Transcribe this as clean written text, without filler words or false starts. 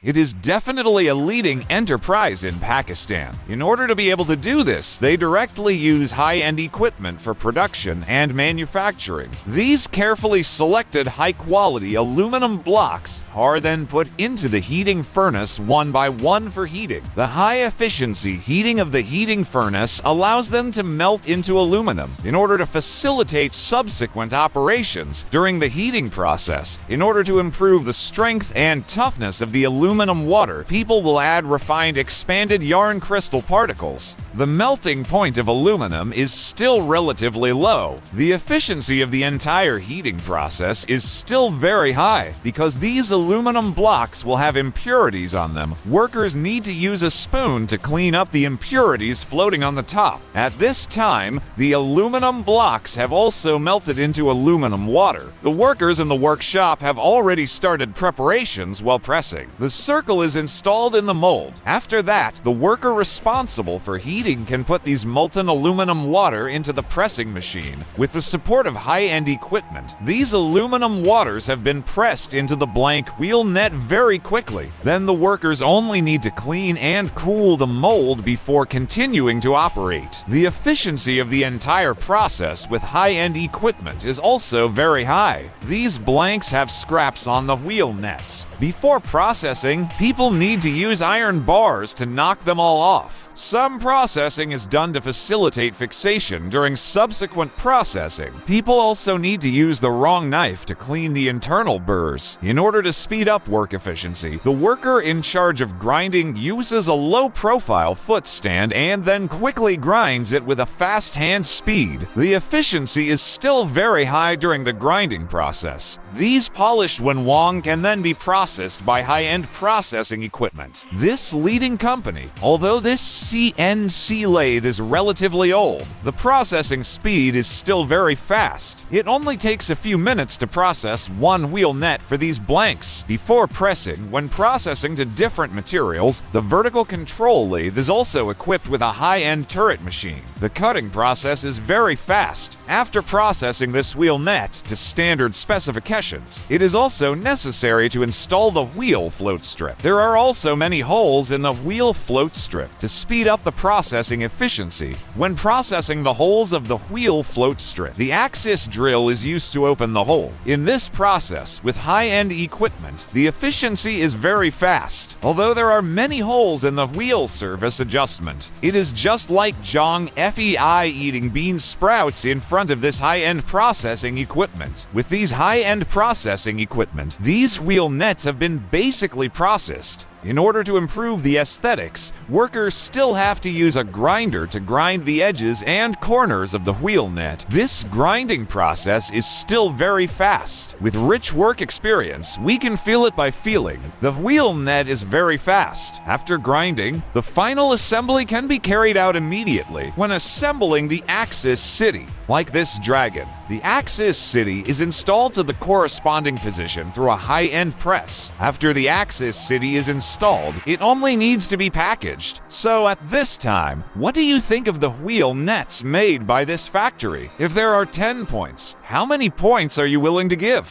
It is definitely a leading enterprise in Pakistan. In order to be able to do this, they directly use high-end equipment for production and manufacturing. These carefully selected high-quality aluminum blocks are then put into the heating furnace one by one for heating. The high-efficiency heating of the heating furnace allows them to melt into aluminum in order to facilitate subsequent operations during the heating process. In order to improve the strength and toughness of the aluminum water, people will add refined expanded yarn crystal particles. The melting point of aluminum is still relatively low. The efficiency of the entire heating process is still very high because these aluminum blocks will have impurities on them. Workers need to use a spoon to clean up the impurities floating on the top. At this time, the aluminum blocks have also melted into aluminum water. The workers in the workshop have already started preparations while pressing. The circle is installed in the mold. After that, the worker responsible for heating can put these molten aluminum water into the pressing machine. With the support of high-end equipment, these aluminum waters have been pressed into the blank wheel net very quickly. Then the workers only need to clean and cool the mold before continuing to operate. The efficiency of the entire process with high-end equipment is also very high. These blanks have scraps on the wheel nets. Before processing, people need to use iron bars to knock them all off. Some processing is done to facilitate fixation during subsequent processing. People also need to use the wrong knife to clean the internal burrs. In order to speed up work efficiency, the worker in charge of grinding uses a low-profile foot stand and then quickly grinds it with a fast hand speed. The efficiency is still very high during the grinding process. These polished wenwang can then be processed by high-end processing equipment. This leading company, although this CNC lathe is relatively old, the processing speed is still very fast. It only takes a few minutes to process one wheel net for these blanks. Before pressing, when processing to different materials, the vertical control lathe is also equipped with a high-end turret machine. The cutting process is very fast. After processing this wheel net to standard specifications, it is also necessary to install the wheel float strip. There are also many holes in the wheel float strip to speed up the processing efficiency. When processing the holes of the wheel float strip, the axis drill is used to open the hole. In this process, with high-end equipment, the efficiency is very fast. Although there are many holes in the wheel surface adjustment, it is just like Zhang Fei eating bean sprouts in front of this high-end processing equipment. With these high-end processing equipment, these wheel nets have been basically processed. In order to improve the aesthetics, workers still have to use a grinder to grind the edges and corners of the wheel net. This grinding process is still very fast. With rich work experience, we can feel it by feeling. The wheel net is very fast. After grinding, the final assembly can be carried out immediately when assembling the Axis City. Like this dragon, the Axis City is installed to the corresponding position through a high-end press. After the Axis City is installed, it only needs to be packaged. So at this time, what do you think of the wheel nets made by this factory? If there are 10 points, how many points are you willing to give?